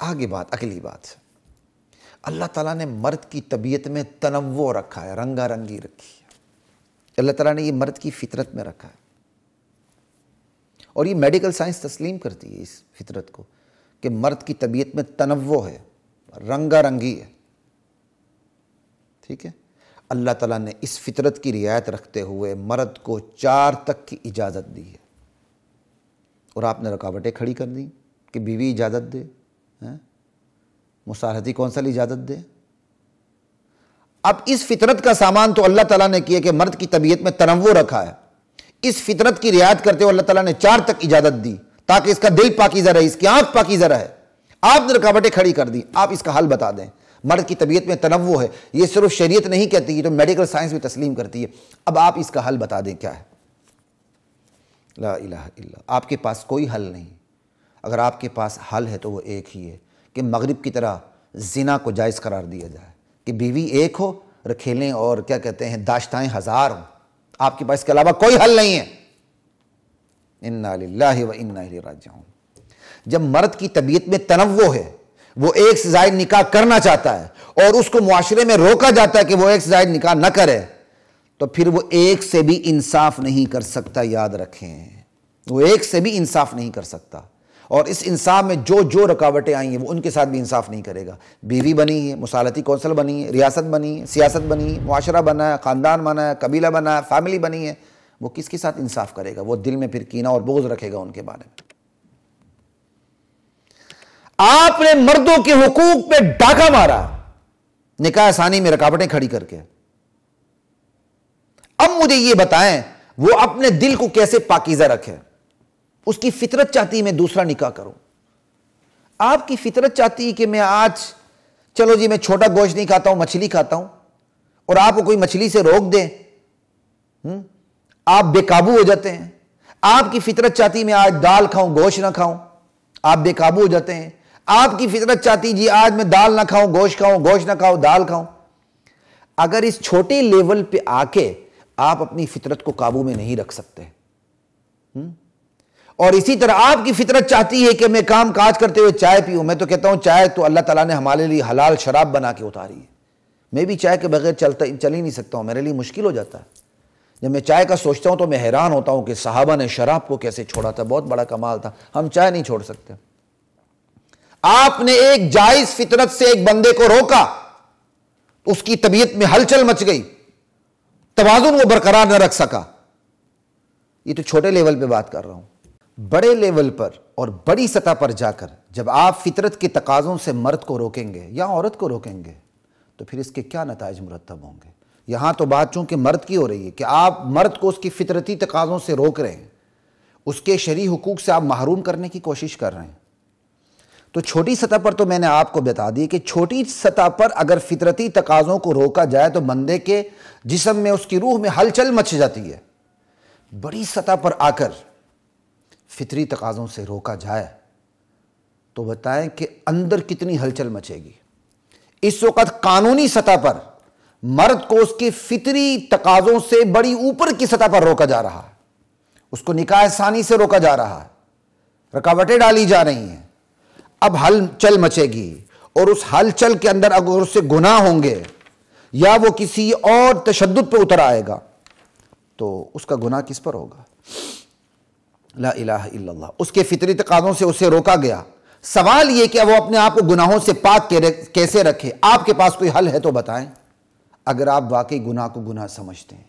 آگے بات، اگلی بات، اللہ تعالیٰ نے مرد کی طبیعت میں تنوع رکھا ہے، رنگا رنگی رکھی ہے۔ اللہ تعالیٰ نے یہ مرد کی فطرت میں رکھا ہے، اور یہ میڈیکل سائنس تسلیم کرتی ہے اس فطرت کو کہ مرد کی طبیعت میں تنوع ہے، رنگا رنگی ہے، ٹھیک ہے۔ اللہ تعالیٰ نے اس فطرت کی رعایت رکھتے ہوئے مرد کو 4 تک کی اجازت دی ہے، اور آپ نے رکاوٹیں کھڑی کر دیں کہ بیوی اجازت دے، مصالحتی کونسل اجازت دے۔ اب اس فطرت کا سامان تو اللہ تعالیٰ نے کیا کہ مرد کی طبیعت میں تنوع رکھا ہے، اس فطرت کی رعایت کرتے ہوئے اللہ تعالیٰ نے 4 تک اجازت دی تاکہ اس کا دل پاکیزہ رہے، اس کی آنکھ پاکیزہ رہے۔ آپ نے رکاوٹیں کھڑی کر دی، آپ اس کا حل بتا دیں۔ مرد کی طبیعت میں تنوع ہے، یہ صرف شریعت نہیں کہتی، یہ تو میڈیکل سائنس بھی تسلیم کرتی ہے۔ اب آپ اس کا حل بتا دیں کیا ہے۔ لا الہ الا اللہ، آپ کے پاس کوئی حل نہیں۔ اگر آپ کے پاس حل ہے تو وہ ایک ہی ہے کہ مغرب کی طرح زنا کو جائز قرار دیا جائے، کہ بیوی ایک ہو، رکھیلیں اور کیا کہتے ہیں داشتائیں 1000 ہوں۔ آپ کے پاس اس کے علاوہ کوئی حل نہیں ہے۔ انا للہ و انا الیہ راجعون۔ جب مرد کی طبیعت میں تنوع ہے، وہ ایک سے زائد نکاح کرنا چاہتا ہے اور اس کو معاشرے میں روکا جاتا ہے کہ وہ ایک سے زائد نکاح نہ کرے، تو پھر وہ ایک سے بھی انصاف نہیں کر سکتا۔ یاد رکھیں، وہ ایک سے بھی انصاف نہیں کر سکتا، اور اس انصاف میں جو رکاوٹیں آئی ہیں وہ ان کے ساتھ بھی انصاف نہیں کرے گا۔ بیوی بنی ہے، مصالحتی کونسل بنی ہے، ریاست بنی ہے، سیاست بنی ہے، معاشرہ بنا ہے، خاندان بنا ہے، قبیلہ بنا ہے، فیملی بنی ہے، وہ کس کے ساتھ انصاف کرے گا؟ وہ دل میں پھر کینہ اور بغض رکھے گا ان کے بارے میں۔ آپ نے مردوں کے حقوق پہ ڈاکہ مارا نکاح ثانی میں رکاوٹیں کھڑی کر کے۔ اب مجھے یہ بتائیں وہ اپنے دل کو کیسے پاکیزہ رکھے؟ اس کی فطرت چاہتی ہے میں دوسرا نکاح کروں۔ آپ کی فطرت چاہتی ہے کہ میں آج چلو جی میں چھوٹا گوشت نہیں کھاتا ہوں، مچھلی کھاتا ہوں، اور آپ کو کوئی مچھلی سے روک دے، آپ بے قابو ہو جاتے ہیں۔ آپ کی فطرت چاہتی ہے میں آج دال کھاؤں گوشت نہ کھاؤں، آپ بے قابو ہو جاتے ہیں۔ آپ کی فطرت چاہتی جی آج میں دال نہ کھاؤں گوشت نہ کھاؤں دال کھاؤں۔ اگر اس چھوٹے لیول پہ آ کے آپ اپنی فطرت کو قابو میں نہیں رکھ سکتے، اور اسی طرح آپ کی فطرت چاہتی ہے کہ میں کام کاج کرتے ہوئے چائے پیوں، میں تو کہتا ہوں چائے تو اللہ تعالیٰ نے ہمارے لیے حلال شراب بنا کے اتاری ہے۔ میں بھی چائے کے بغیر چل ہی نہیں سکتا ہوں، میرے لیے مشکل ہو جاتا ہے۔ جب میں چائے کا سوچتا ہوں تو میں حیران ہوتا ہوں کہ صحابہ نے شراب کو کیسے چھوڑا تھا، بہت بڑا کمال تھا، ہم چائے نہیں چھوڑ سکتے۔ آپ نے ایک جائز فطرت سے ایک بندے کو روکا، اس کی طبیعت میں ہلچل مچ گئی، توازن وہ برقرار نہ رکھ سکا۔ یہ تو چھوٹے لیول پہ بات کر رہا ہوں۔ بڑے لیول پر اور بڑی سطح پر جا کر جب آپ فطرت کے تقاضوں سے مرد کو روکیں گے یا عورت کو روکیں گے تو پھر اس کے کیا نتائج مرتب ہوں گے؟ یہاں تو بات چونکہ مرد کی ہو رہی ہے کہ آپ مرد کو اس کی فطرتی تقاضوں سے روک رہے ہیں، اس کے شرعی حقوق سے آپ محروم کرنے کی کوشش کر رہے ہیں۔ تو چھوٹی سطح پر تو میں نے آپ کو بتا دی کہ چھوٹی سطح پر اگر فطرتی تقاضوں کو روکا جائے تو بندے کے جسم میں، اس کی روح میں ہلچل مچ جاتی ہے۔ بڑی سطح پر آ کر فطری تقاضوں سے روکا جائے تو بتائیں کہ اندر کتنی ہلچل مچے گی۔ اس وقت قانونی سطح پر مرد کو اس کے فطری تقاضوں سے بڑی اوپر کی سطح پر روکا جا رہا ہے، اس کو نکاح ثانی سے روکا جا رہا ہے، رکاوٹیں ڈالی جا رہی ہیں۔ اب ہلچل مچے گی، اور اس ہلچل کے اندر اگر اس سے گناہ ہوں گے یا وہ کسی اور تشدد پہ اتر آئے گا تو اس کا گناہ کس پر ہوگا؟ لا الہ الا اللہ۔ اس کے فطری تقاضوں سے اسے روکا گیا۔ سوال یہ کہ وہ اپنے آپ کو گناہوں سے پاک کیسے رکھے؟ آپ کے پاس کوئی حل ہے تو بتائیں، اگر آپ واقعی گناہ کو گناہ سمجھتے ہیں۔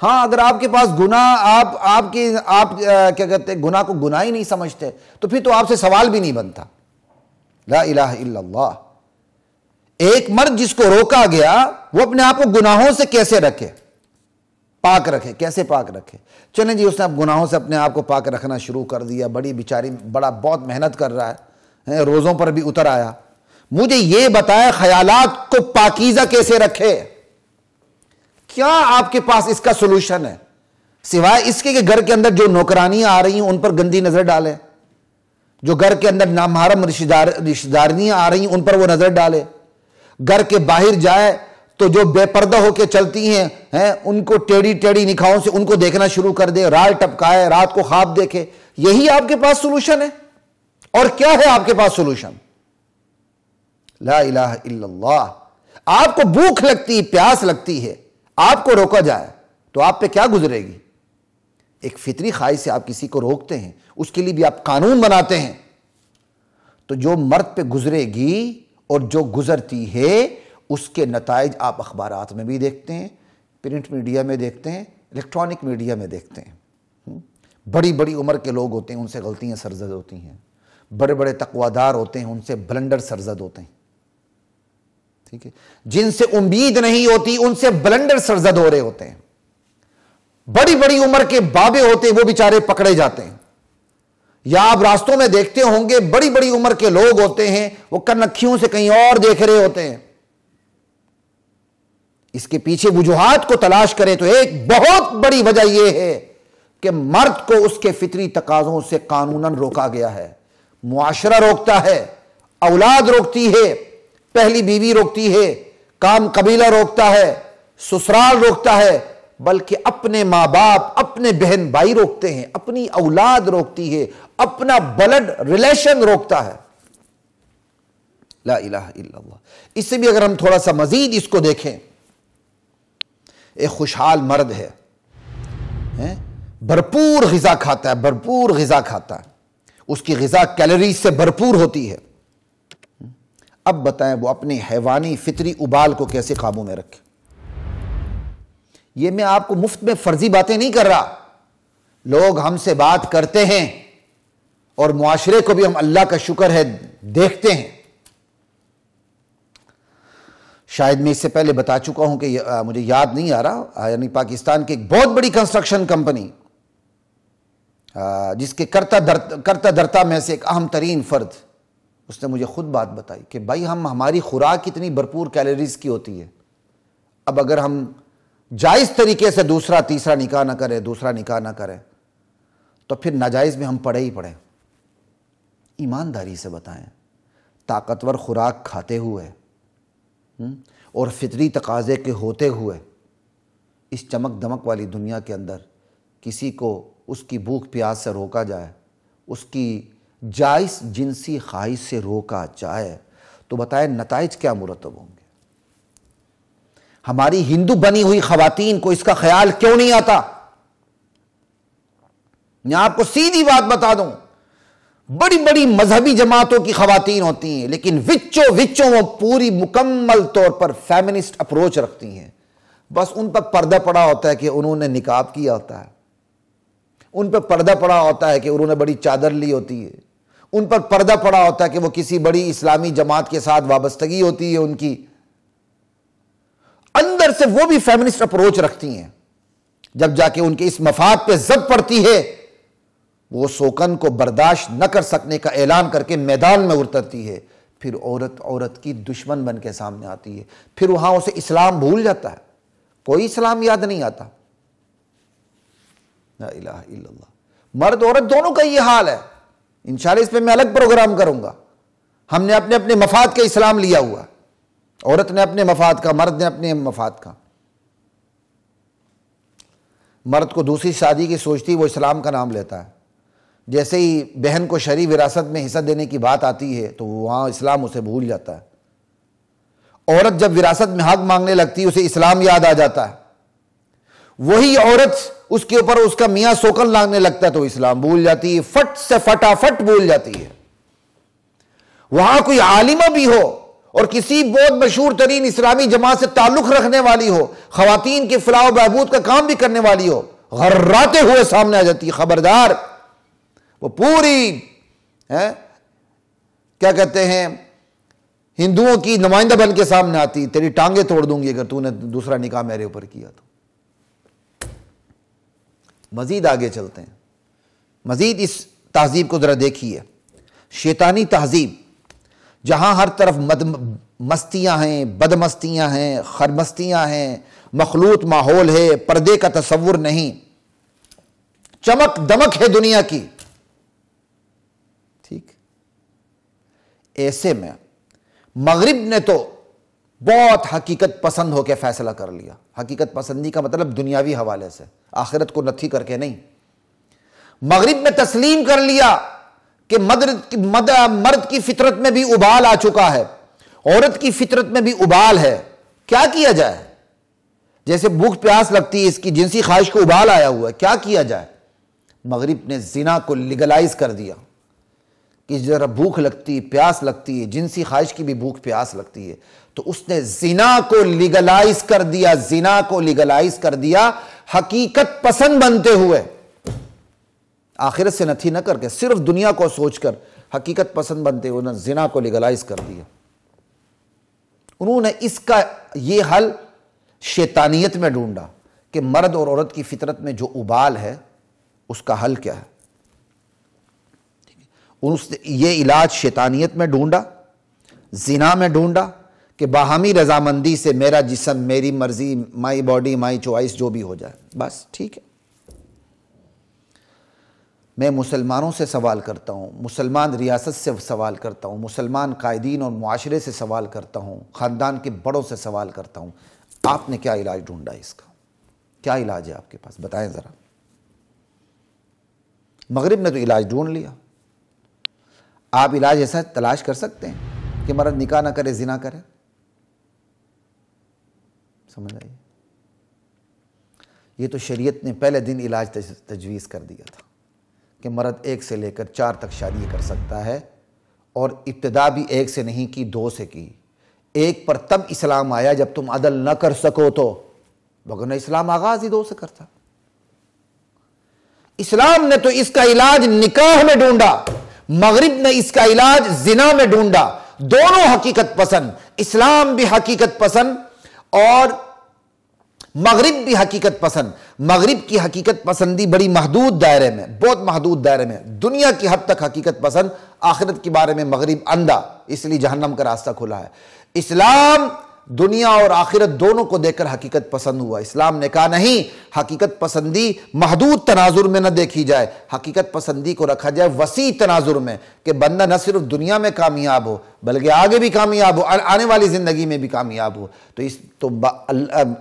ہاں، اگر آپ کے پاس گناہ آپ کیا کہتے ہیں گناہ کو گناہ ہی نہیں سمجھتے تو پھر تو آپ سے سوال بھی نہیں بنتا۔ لا الہ الا اللہ۔ ایک مرد جس کو روکا گیا وہ اپنے آپ کو گناہوں سے کیسے رکھے، پاک رکھے، کیسے پاک رکھے؟ چلیں جی، اس نے اب گناہوں سے اپنے آپ کو پاک رکھنا شروع کر دیا، بہت محنت کر رہا ہے، روزوں پر بھی اتر آیا۔ مجھے یہ بتائے خیالات کو پاکیزہ کیسے رکھے؟ کیا آپ کے پاس اس کا سلوشن ہے سوائے اس کے کہ گھر کے اندر جو نوکرانیاں آ رہی ہیں ان پر گندی نظر ڈالے، جو گھر کے اندر نامحرم رشتہ داریاں آ رہی ہیں ان پر وہ نظر ڈالے، گھر کے باہر جائے تو جو بے پردہ ہو کے چلتی ہیں ان کو ٹیڑھی نگاہوں سے ان کو دیکھنا شروع کر دے، رال ٹپکائے، رات کو خواب دیکھے؟ یہی آپ کے پاس سولوشن ہے؟ اور کیا ہے آپ کے پاس سولوشن؟ لا الہ الا اللہ۔ آپ کو بھوک لگتی، پیاس لگتی ہے، آپ کو روکا جائے تو آپ پہ کیا گزرے گی؟ ایک فطری خواہش سے آپ کسی کو روکتے ہیں، اس کے لیے بھی آپ قانون بناتے ہیں، تو جو مرد پہ گزرے گی اور جو گزرتی ہے اس کے نتائج آپ اخبارات میں بھی دیکھتے ہیں، پرنٹ میڈیا میں دیکھتے ہیں، الیکٹرانک میڈیا میں دیکھتے ہیں۔ بڑی بڑی عمر کے لوگ ہوتے ہیں، ان سے غلطیاں سرزد ہوتی ہیں، بڑے بڑے تقویدار ہوتے ہیں، ان سے بلنڈر سرزد ہوتے ہیں، ٹھیک ہے، جن سے امید نہیں ہوتی ان سے بلنڈر سرزد ہو رہے ہوتے ہیں، بڑی بڑی عمر کے بابے ہوتے ہیں وہ بیچارے پکڑے جاتے ہیں، یا آپ راستوں میں دیکھتے ہوں گے بڑی بڑی عمر کے لوگ ہوتے ہیں وہ کنکھیوں سے کہیں اور دیکھ رہے ہوتے ہیں۔ اس کے پیچھے وجوہات کو تلاش کریں تو ایک بہت بڑی وجہ یہ ہے کہ مرد کو اس کے فطری تقاضوں سے قانوناً روکا گیا ہے، معاشرہ روکتا ہے، اولاد روکتی ہے، پہلی بیوی روکتی ہے، کام قبیلہ روکتا ہے، سسرال روکتا ہے، بلکہ اپنے ماں باپ، اپنے بہن بھائی روکتے ہیں، اپنی اولاد روکتی ہے، اپنا بلڈ ریلیشن روکتا ہے۔ لا الہ الا اللہ۔ اس سے بھی اگر ہم تھوڑا سا مزید اس کو دیکھیں، ایک خوشحال مرد ہے، بھرپور غذا کھاتا ہے، بھرپور غذا کھاتا ہے، اس کی غذا کیلوریز سے بھرپور ہوتی ہے، اب بتائیں وہ اپنی حیوانی فطری ابال کو کیسے قابو میں رکھے؟ یہ میں آپ کو مفت میں فرضی باتیں نہیں کر رہا، لوگ ہم سے بات کرتے ہیں اور معاشرے کو بھی ہم اللہ کا شکر ہے دیکھتے ہیں۔ شاید میں اس سے پہلے بتا چکا ہوں کہ مجھے یاد نہیں آ رہا، یعنی پاکستان کی ایک بہت بڑی کنسٹرکشن کمپنی جس کے کرتا درتا میں سے ایک اہم ترین فرد، اس نے مجھے خود بات بتائی کہ بھائی ہماری خوراک کتنی بھرپور کیلوریز کی ہوتی ہے، اب اگر ہم جائز طریقے سے دوسرا تیسرا نکاح نہ کریں، دوسرا نکاح نہ کریں، تو پھر ناجائز میں ہم پڑے ہی پڑے۔ ایمانداری سے بتائیں، طاقتور خوراک کھاتے ہوئے اور فطری تقاضے کے ہوتے ہوئے اس چمک دمک والی دنیا کے اندر کسی کو اس کی بھوک پیاس سے روکا جائے، اس کی جائز جنسی خواہش سے روکا جائے، تو بتائیں نتائج کیا مرتب ہوں گے؟ ہماری ہندو بنی ہوئی خواتین کو اس کا خیال کیوں نہیں آتا؟ میں آپ کو سیدھی بات بتا دوں، بڑی بڑی مذہبی جماعتوں کی خواتین ہوتی ہیں، لیکن وچوں وہ پوری مکمل طور پر فیمنسٹ اپروچ رکھتی ہیں، بس ان پر پردہ پڑا ہوتا ہے کہ انہوں نے نقاب کیا ہوتا ہے، ان پر پردہ پڑا ہوتا ہے کہ انہوں نے بڑی چادر لی ہوتی ہے، ان پر پردہ پڑا ہوتا ہے کہ وہ کسی بڑی اسلامی جماعت کے ساتھ وابستگی ہوتی ہے ان کی، اندر سے وہ بھی فیمنسٹ اپروچ رکھتی ہیں، جب جا کے ان کے اس مفاد پہ ضد پڑتی ہے، وہ سوکن کو برداشت نہ کر سکنے کا اعلان کر کے میدان میں اترتی ہے، پھر عورت کی دشمن بن کے سامنے آتی ہے، پھر وہاں اسے اسلام بھول جاتا ہے، کوئی اسلام یاد نہیں آتا۔ لا الہ الا اللہ۔ مرد عورت دونوں کا یہ حال ہے، انشاءاللہ اس پہ میں الگ پروگرام کروں گا۔ ہم نے اپنے اپنے مفاد کا اسلام لیا ہوا، عورت نے اپنے مفاد کا، مرد نے اپنے مفاد کا۔ مرد کو دوسری شادی کی سوچتی وہ اسلام کا نام لیتا ہے، جیسے ہی بہن کو شرعی وراثت میں حصہ دینے کی بات آتی ہے تو وہاں اسلام اسے بھول جاتا ہے۔ عورت جب وراثت میں حق مانگنے لگتی ہے اسے اسلام یاد آ جاتا ہے، وہی عورت اس کے اوپر اس کا میاں سوکن لاگنے لگتا ہے تو اسلام بھول جاتی ہے، فٹ سے فٹافٹ بھول جاتی ہے۔ وہاں کوئی عالمہ بھی ہو اور کسی بہت مشہور ترین اسلامی جماعت سے تعلق رکھنے والی ہو، خواتین کے فلاح و بہبود کا کام بھی کرنے والی ہو، غراتے ہوئے سامنے آ جاتی ہے، خبردار، وہ پوری کیا کہتے ہیں ہندوؤں کی نمائندہ بن کے سامنے آتی، تیری ٹانگیں توڑ دوں گی اگر تو نے دوسرا نکاح میرے اوپر کیا تو۔ مزید آگے چلتے ہیں، مزید اس تہذیب کو ذرا دیکھیے، شیطانی تہذیب، جہاں ہر طرف مستیاں ہیں، بدمستیاں ہیں، خرمستیاں ہیں، مخلوط ماحول ہے، پردے کا تصور نہیں، چمک دمک ہے دنیا کی، ٹھیک۔ ایسے میں مغرب نے تو بہت حقیقت پسند ہو کے فیصلہ کر لیا۔ حقیقت پسندی کا مطلب دنیاوی حوالے سے، آخرت کو نتھی کر کے نہیں۔ مغرب نے تسلیم کر لیا کہ مرد کی فطرت میں بھی ابال آ چکا ہے، عورت کی فطرت میں بھی ابال ہے، کیا کیا جائے؟ جیسے بھوک پیاس لگتی ہے، اس کی جنسی خواہش کو ابال آیا ہوا ہے، کیا کیا جائے؟ مغرب نے زنا کو لیگلائز کر دیا کہ ذرا بھوک لگتی، پیاس لگتی ہے، جنسی خواہش کی بھی بھوک پیاس لگتی ہے، تو اس نے زنا کو لیگلائز کر دیا، زنا کو لیگلائز کر دیا حقیقت پسند بنتے ہوئے، آخرت سے نتھی نہ کر کے، صرف دنیا کو سوچ کر حقیقت پسند بنتے ہوئے زنا کو لیگلائز کر دیا۔ انہوں نے اس کا یہ حل شیطانیت میں ڈھونڈا کہ مرد اور عورت کی فطرت میں جو ابال ہے اس کا حل کیا ہے۔ اس نے یہ علاج شیطانیت میں ڈھونڈا، زنا میں ڈھونڈا کہ باہمی رضامندی سے میرا جسم، میری مرضی، مائی باڈی مائی چوائس، جو بھی ہو جائے بس ٹھیک ہے۔ میں مسلمانوں سے سوال کرتا ہوں، مسلمان ریاست سے سوال کرتا ہوں، مسلمان قائدین اور معاشرے سے سوال کرتا ہوں، خاندان کے بڑوں سے سوال کرتا ہوں، آپ نے کیا علاج ڈھونڈا اس کا؟ کیا علاج ہے آپ کے پاس؟ بتائیں ذرا۔ مغرب نے تو علاج ڈھونڈ لیا، آپ علاج ایسا تلاش کر سکتے ہیں کہ مرد نکاح نہ کرے، زنا کرے؟ سمجھ آئیے؟ یہ تو شریعت نے پہلے دن علاج تجویز کر دیا تھا کہ مرد 1 سے لے کر 4 تک شادی کر سکتا ہے، اور ابتدا بھی 1 سے نہیں کی، 2 سے کی۔ 1 پر تب اسلام آیا جب تم عدل نہ کر سکو تو، وگرنہ اسلام آغاز ہی 2 سے کرتا۔ اسلام نے تو اس کا علاج نکاح میں ڈھونڈا، مغرب نے اس کا علاج زنا میں ڈھونڈا۔ دونوں حقیقت پسند، اسلام بھی حقیقت پسند اور مغرب بھی حقیقت پسند۔ مغرب کی حقیقت پسندی بڑی محدود دائرے میں، بہت محدود دائرے میں، دنیا کی حد تک حقیقت پسند، آخرت کے بارے میں مغرب اندھا، اس لیے جہنم کا راستہ کھلا ہے۔ اسلام دنیا اور آخرت دونوں کو دیکھ کر حقیقت پسند ہوا۔ اسلام نے کہا نہیں، حقیقت پسندی محدود تناظر میں نہ دیکھی جائے، حقیقت پسندی کو رکھا جائے وسیع تناظر میں، کہ بندہ نہ صرف دنیا میں کامیاب ہو بلکہ آگے بھی کامیاب ہو، آنے والی زندگی میں بھی کامیاب ہو۔ تو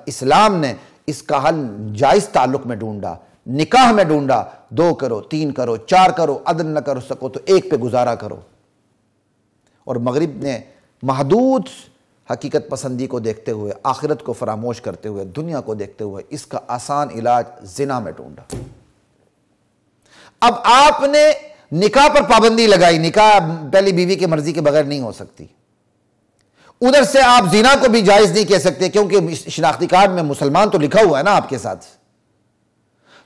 اسلام نے اس کا حل جائز تعلق میں ڈھونڈا، نکاح میں ڈھونڈا۔ 2 کرو، 3 کرو، 4 کرو، عدل نہ کر سکو تو 1 پہ گزارا کرو۔ اور مغرب نے محدود حقیقت پسندی کو دیکھتے ہوئے، آخرت کو فراموش کرتے ہوئے، دنیا کو دیکھتے ہوئے اس کا آسان علاج زنا میں ڈھونڈا۔ اب آپ نے نکاح پر پابندی لگائی، نکاح پہلی بیوی کی مرضی کے بغیر نہیں ہو سکتی۔ ادھر سے آپ زنا کو بھی جائز نہیں کہہ سکتے کیونکہ شناختی کارڈ میں مسلمان تو لکھا ہوا ہے نا آپ کے ساتھ۔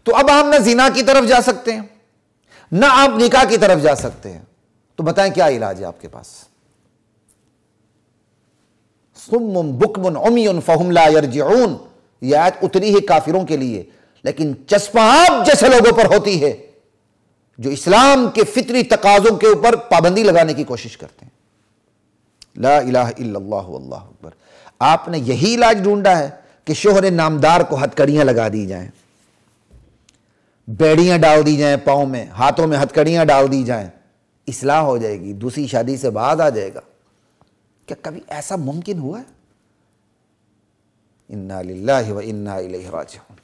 تو اب آپ نہ زنا کی طرف جا سکتے ہیں نہ آپ نکاح کی طرف جا سکتے ہیں، تو بتائیں کیا علاج ہے آپ کے پاس؟ صم بکم عمی فہم لا یرجعون، یہ آیت اتری ہے کافروں کے لیے، لیکن چسپاں آپ جیسے لوگوں پر ہوتی ہے جو اسلام کے فطری تقاضوں کے اوپر پابندی لگانے کی کوشش کرتے ہیں۔ لا الہ الا اللہ واللہ اکبر۔ آپ نے یہی علاج ڈھونڈا ہے کہ شوہر نامدار کو ہتھکڑیاں لگا دی جائیں، بیڑیاں ڈال دی جائیں پاؤں میں، ہاتھوں میں ہتھکڑیاں ڈال دی جائیں، اصلاح ہو جائے گی، دوسری شادی سے بعد آ جائے گا۔ کیا کبھی ایسا ممکن ہوا ہے؟ انا للہ و انا الیہ راجعون۔